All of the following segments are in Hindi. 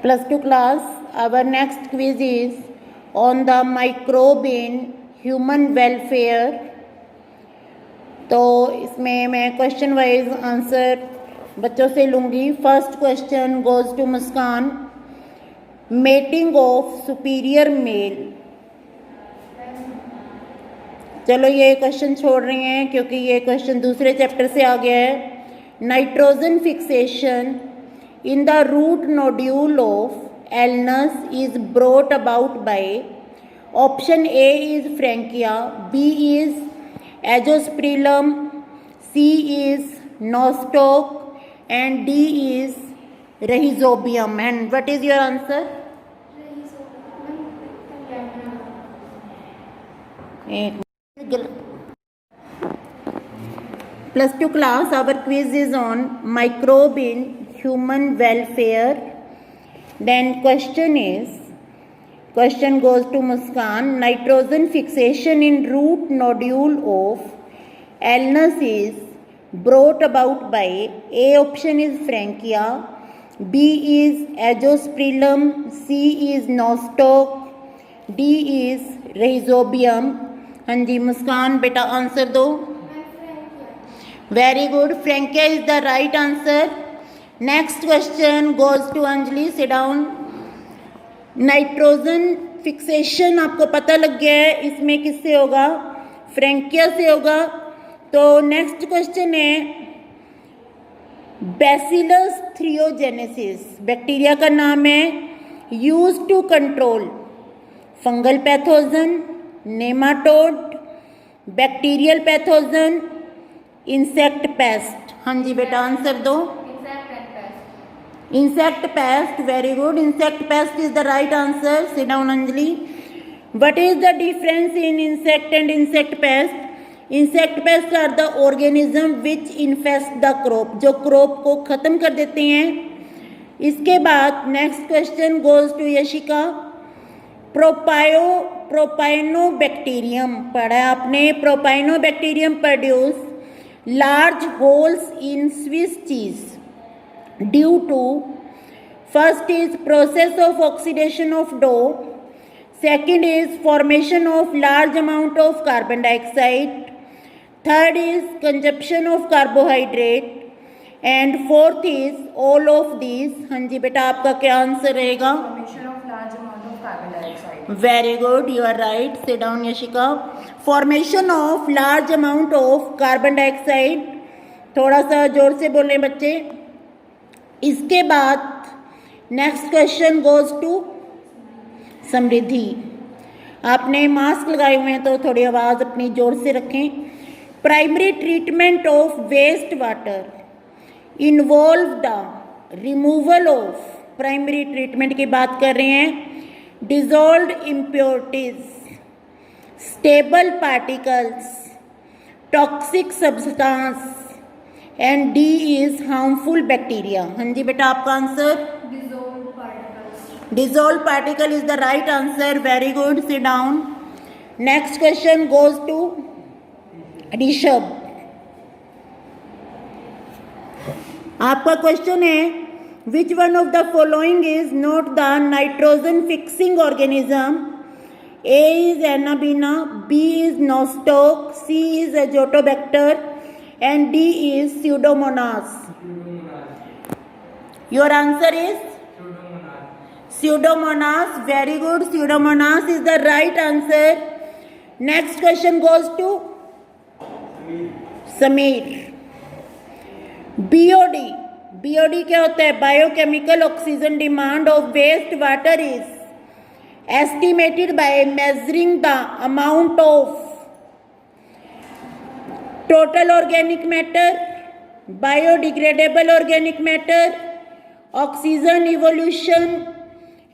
+2 class, our next quiz is on the microbe in human welfare. तो इसमें मैं क्वेश्चन वाइज आंसर बच्चों से लूँगी. First question goes to Muskan. Mating of superior male. चलो ये क्वेश्चन छोड़ रहे हैं क्योंकि ये क्वेश्चन दूसरे चैप्टर से आ गया है. Nitrogen fixation in the root nodule of Alnus is brought about by option A is Frankia, B is Azospirillum, C is Nostoc and D is Rhizobium. And what is your answer? +2 class, our quiz is on microbe in human welfare. Then question goes to Muskan. Nitrogen fixation in root nodule of Alnus is brought about by A option is Frankia, B is Azospirillum, C is Nostoc, D is Rhizobium. हाँ जी मुस्कान बेटा आंसर दो. Very good, Frankia is the right answer. Next question goes to Anjali. Sit down. Nitrogen fixation आपको पता लग गया है, इसमें किससे होगा? फ्रैंकिया से होगा. तो नेक्स्ट क्वेश्चन है बैसिलस थ्रियोजेनेसिस बैक्टीरिया का नाम है, use to control fungal pathogen, nematode, bacterial pathogen, insect pest. हाँ जी बेटा आंसर दो. Insect pest. Very good, insect pest is the right answer. Sit down Anjali. What is the difference in insect and insect pest? Insect pest are the organism which infest the crop, जो क्रॉप को खत्म कर देते हैं. इसके बाद next question goes to Yashika. Propionibacterium पढ़ा है आपने. Propionibacterium produce large holes in Swiss cheese due to first is process of oxidation of dough, second is formation of large amount of carbon dioxide, third is consumption of carbohydrate and fourth is all of these. हाँ जी बेटा आपका क्या आंसर रहेगा? formation of large amount of carbon dioxide. Very good, you are right. Sit down Yashika. Formation of large amount of carbon dioxide. थोड़ा सा जोर से बोलें बच्चे. इसके बाद नेक्स्ट क्वेश्चन गोज टू समृद्धि. आपने मास्क लगाए हुए हैं तो थोड़ी आवाज़ अपनी जोर से रखें. Primary treatment of waste water involve the removal of. Primary treatment की बात कर रहे हैं. dissolved impurities, stable particles, toxic substance and D is harmful bacteria. हाँ जी बेटा आपका answer? dissolved particles. Dissolved particle is the right answer. Very good, sit down. Next question goes to Rishabh. आपका क्वेश्चन है which one of the following is not the nitrogen fixing organism? A is Anabaena, B is Nostoc, C is Azotobacter and D is Pseudomonas. Your answer is Pseudomonas. Very good, Pseudomonas is the right answer. Next question goes to Sameer. BOD. BOD क्या होता है? Biochemical oxygen demand of waste water is estimated by measuring the amount of total organic matter, biodegradable organic matter, oxygen evolution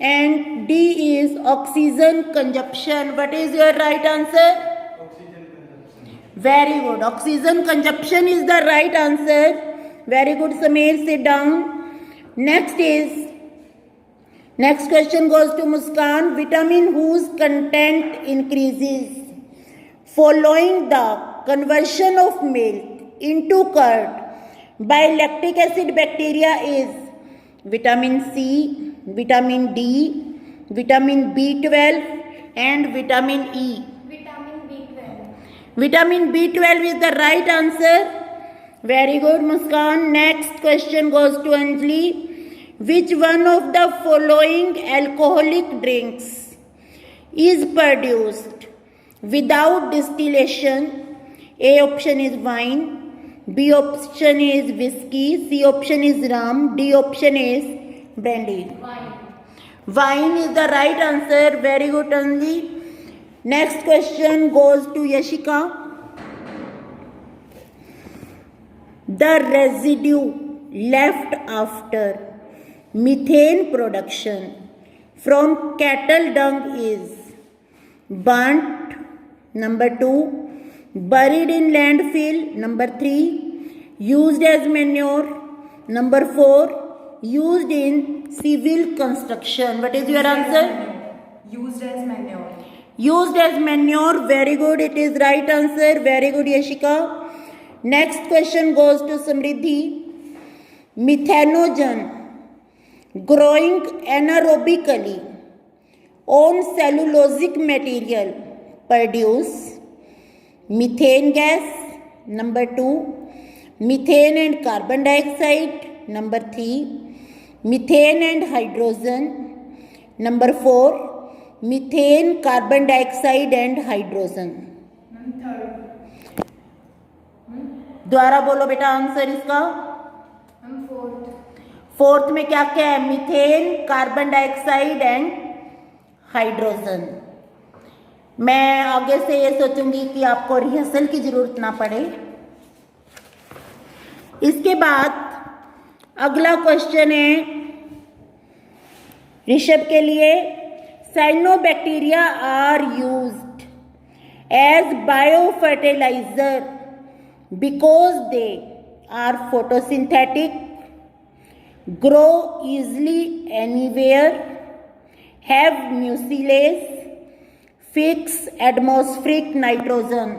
and D is oxygen consumption. What is your right answer? Very good, oxygen consumption is the right answer. Very good, Sameer. Sit down. Next question goes to Muskan. Vitamin whose content increases following the conversion of milk into curd by lactic acid bacteria is vitamin C, vitamin D, vitamin B12 and vitamin E. Vitamin B12. Vitamin B12 is the right answer. Very good, Muskan. Next question goes to Anjali. Which one of the following alcoholic drinks is produced without distillation? A option is wine, B option is whiskey, C option is rum, D option is brandy. Wine. Wine is the right answer. Very good, Anjali. Next question goes to Yashika. The residue left after methane production from cattle dung is burnt, number 2, buried in landfill, number 3, used as manure, number 4, used in civil construction. What is your answer? Used as manure. Used as manure. Very good, it is right answer. Very good, Yashika. Next question goes to Samriddhi. Methanogen growing anaerobically on cellulosic material produce methane gas, number 2, methane and carbon dioxide, number 3, methane and hydrogen, number 4, methane, carbon dioxide and hydrogen. Third. दोबारा बोलो बेटा आंसर इसका. Fourth. फोर्थ में क्या क्या है? Methane, carbon dioxide and hydrogen. मैं आगे से ये सोचूंगी कि आपको रिहर्सल की जरूरत ना पड़े. इसके बाद अगला क्वेश्चन है ऋषभ के लिए. Cyanobacteria are used as bio fertiliser because they are photosynthetic, grow easily anywhere, have mucilage, fix atmospheric nitrogen.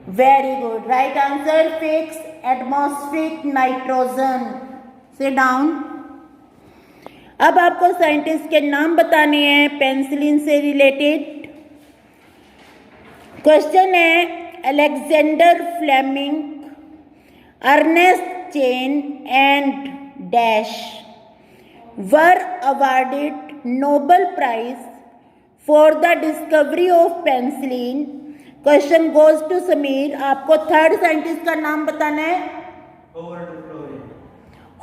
Very good, right answer, fix atmospheric nitrogen. Sit down. अब आपको साइंटिस्ट के नाम बताने हैं पेनिसिलिन से रिलेटेड. क्वेश्चन है Alexander Fleming, Ernest Chain and Dash were awarded Nobel Prize for the discovery of penicillin. Question goes to Sameer. आपको थर्ड साइंटिस्ट का नाम बताना है.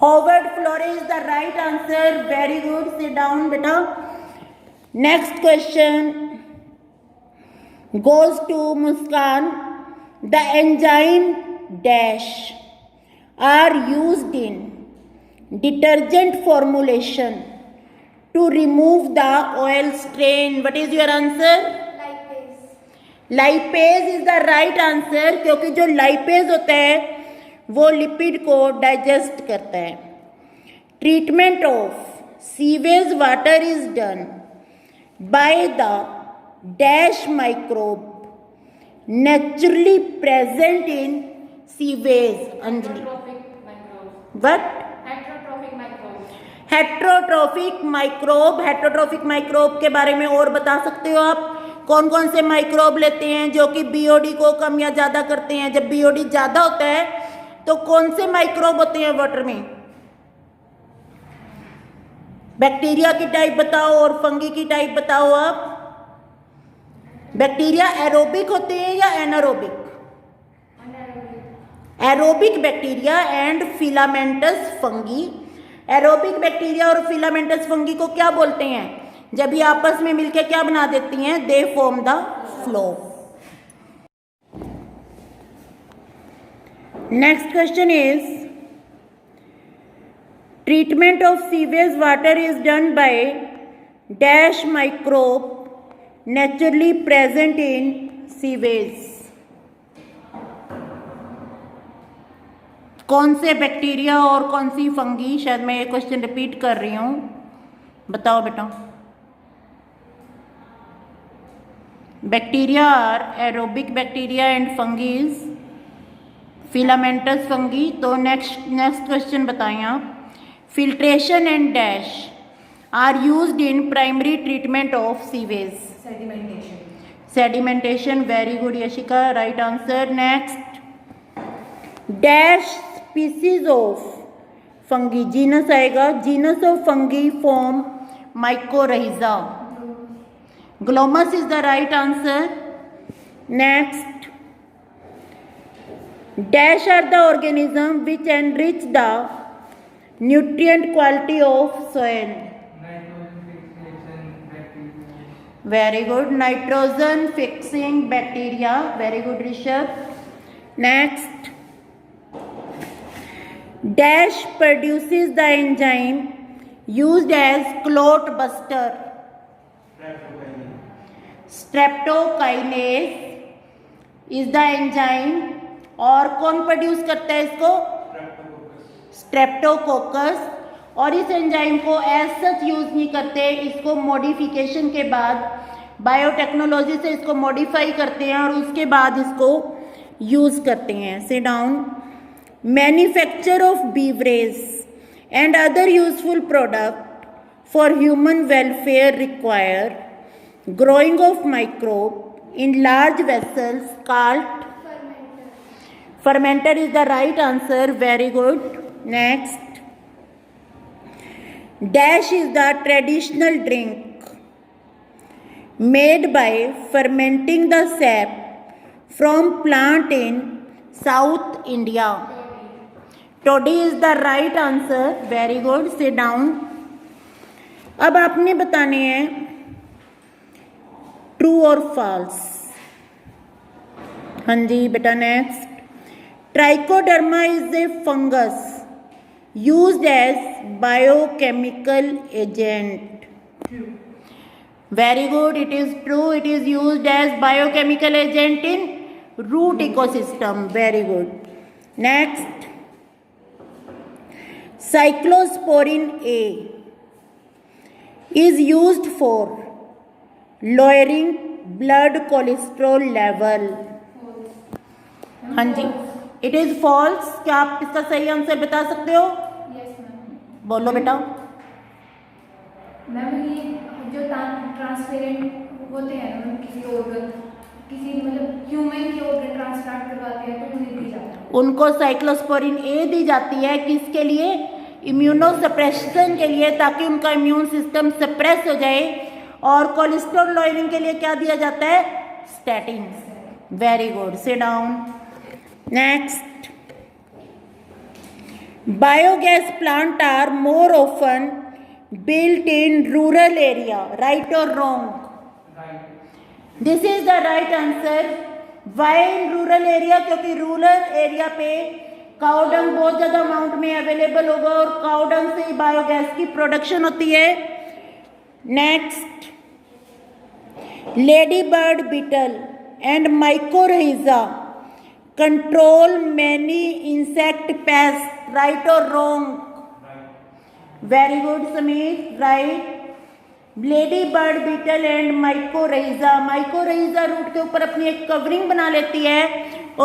Howard Florey is the right answer. Very good. Sit down, beta. Next question goes to Muskan. The enzyme dash are used in detergent formulation to remove the oil stain. What is your answer? Lipase. Lipase is the right answer क्योंकि जो lipase होता है वो लिपिड को डाइजेस्ट करता है. Treatment of sewage water is done by the dash microbe naturally present in sewage. Anjali. What? Heterotrophic microbes. Heterotrophic microbe. Heterotrophic microbe के बारे में और बता सकते हो आप? कौन कौन से माइक्रोब लेते हैं जो कि बीओडी को कम या ज़्यादा करते हैं? जब बीओडी ज़्यादा होता है तो कौन से माइक्रोब होते हैं वाटर में? बैक्टीरिया की टाइप बताओ और फंगी की टाइप बताओ आप. बैक्टीरिया एरोबिक होते हैं या anaerobic? Aerobic bacteria and filamentous fungi. Aerobic bacteria और फिलामेंटस फंगी को क्या बोलते हैं? जब ये आपस में मिलकर क्या बना देती हैं? They form the flow. Next question is treatment of sewage water is done by dash microbe naturally present in sewage. कौन से बैक्टीरिया और कौन सी फंगी? शायद मैं ये क्वेश्चन रिपीट कर रही हूँ. बताओ बेटा. Bacteria are aerobic bacteria and fungi filamentous fungi. तो नेक्स्ट क्वेश्चन बताएं आप. filtration and dash are used in primary treatment of sewage. Sedimentation. Very good, Yashika. Right answer. Next. Dash species of fungi. Genus आएगा. Genus of fungi form mycorrhiza. Glomus is the right answer. Next. Dash are the organism which enrich the nutrient quality of soil. Very good. Nitrogen fixing bacteria. Very good, Rishabh. Next. Dash produces the enzyme used as clot buster. Streptokinase is the enzyme. और कौन प्रोड्यूस करता है इसको? स्ट्रेप्टोकोकस. और इस एंजाइम को एज सच यूज नहीं करते, इसको मॉडिफिकेशन के बाद बायोटेक्नोलॉजी से इसको मॉडिफाई करते हैं और उसके बाद इसको यूज करते हैं. Sit down. Manufacture of beverage and other useful product for human welfare require growing of microbe in large vessels called fermenter is the right answer. Very good. Next. Dash is the traditional drink made by fermenting the sap from plant in South India. Toddy is the right answer. Very good. Sit down. अब आपने बताने हैं ट्रू और फॉल्स. हाँ जी बेटा. Next. Trichoderma is a fungus used as biochemical agent. True. Very good. It is true. It is used as biochemical agent in root ecosystem. Very good. Next. Cyclosporin A is used for lowering blood cholesterol level. हाँ जी. It is false. क्या आप इसका सही आंसर बता सकते हो? Yes, ma'am. बोलो बेटा. मैम ये जो ट्रांसपेरेंट होते हैं ना, किसी ऑर्गन, किसी मतलब ह्यूमन के ऑर्गन ट्रांसप्लांट करवाते हैं तो उन्हें दी जाती है. उनको साइक्लोस्पोरिन ए दी जाती है. किसके लिए? इम्यूनो सप्रेशन के लिए, ताकि उनका इम्यून सिस्टम सप्रेस हो जाए. और कोलेस्ट्रॉल लॉयरिंग के लिए क्या दिया जाता है? Statin. Very good. Sit down. Next. Biogas plant are more often built in rural area. Right or wrong? Right. This is the right answer. Why in rural area? क्योंकि रूरल एरिया पे काउडंग बहुत ज़्यादा अमाउंट में अवेलेबल होगा और काउडंग से बायोगैस की प्रोडक्शन होती है. Next. Ladybird beetle and mycorrhiza control many insect pests. Right or wrong? Right. Very good, Sameer. Right. Lady bird beetle and mycorrhiza. Mycorrhiza root के ऊपर अपनी एक कवरिंग बना लेती है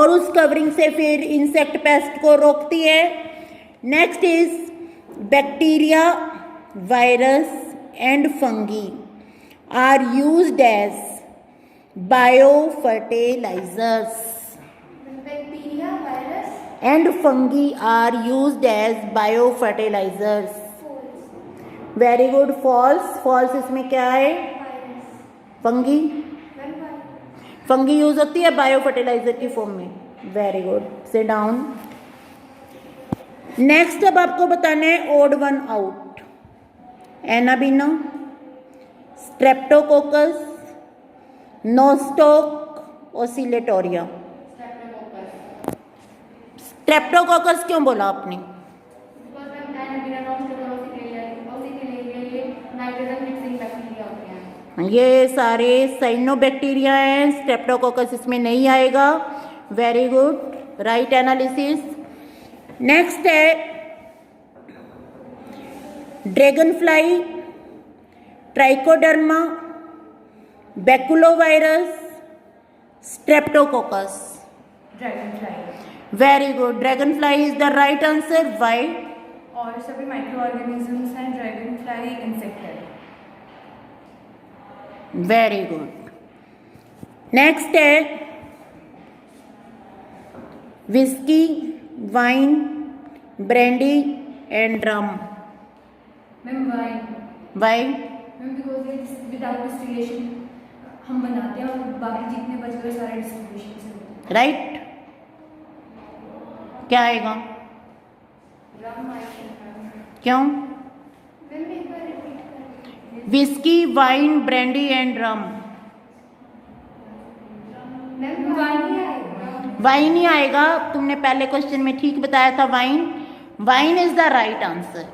और उस कवरिंग से फिर इंसेक्ट पेस्ट को रोकती है. Next is bacteria, virus and fungi are used as bio fertilisers. Bacteria, virus. And fungi are used as biofertilizers. False. Very good. False. False इसमें क्या है? Virus. Fungi. When virus. Fungi use होती है बायोफर्टिलाइजर की फॉर्म में. Very good. Sit down. Next अब आपको बताना है odd one out. Anabaena, streptococcus, nostoc, oscillatoria. Streptococcus क्यों बोला आपने? Because when and nitrogen mixing bacteria होते हैं. ये सारे साइनोबैक्टीरिया हैं. स्ट्रेप्टोकोकस इसमें नहीं आएगा. Very good. Right analysis. Next है dragonfly, trichoderma, baculovirus, streptococcus. Dragonfly. Very good. Dragonfly is the right answer. Why? और सभी माइक्रो ऑर्गेनिजम्स हैं, ड्रैगन फ्लाई इंसेक्ट है। Very good. नेक्स्ट है whisky, wine, brandy and rum. Ma'am wine. Why? Ma'am because it's without distillation हम बनाते हैं और बाकी जितने बच गए सारे डिस्ट्रीब्यूशन से होते हैं। राइट। क्या आएगा? रम क्यों? मैम एक बार रिपीट कर। Whisky, wine, brandy and rum. Ma'am wine ही आएगा। वाइन ही आएगा। तुमने पहले क्वेश्चन में ठीक बताया था wine. Wine is the right answer.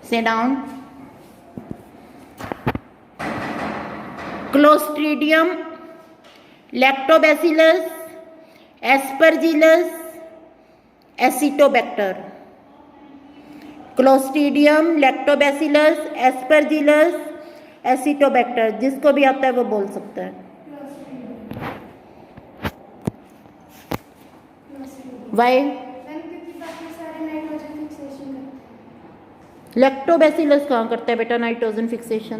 Sit down. Clostridium, Lactobacillus, Aspergillus, Acetobacter. Clostridium, Lactobacillus, Aspergillus, Acetobacter. जिसको भी आता है वो बोल सकता है। Why? लैक्टोबैसिलस कहाँ करता है बेटा nitrogen fixation?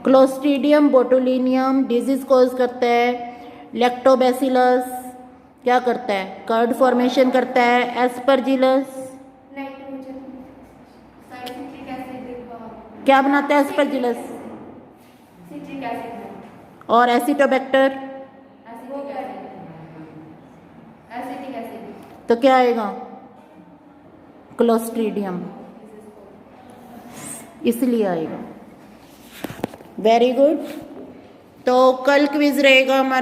Clostridium botulinum disease cause करता है। लैक्टोबैसिलस क्या करता है? कर्ड फॉर्मेशन करता है। एस्परजिलस क्या बनाता है? एस्परजिलस। और एसिटोबैक्टर तो क्या आएगा? क्लोस्ट्रीडियम, इसलिए आएगा। Very good. तो कल क्विज रहेगा हमारा।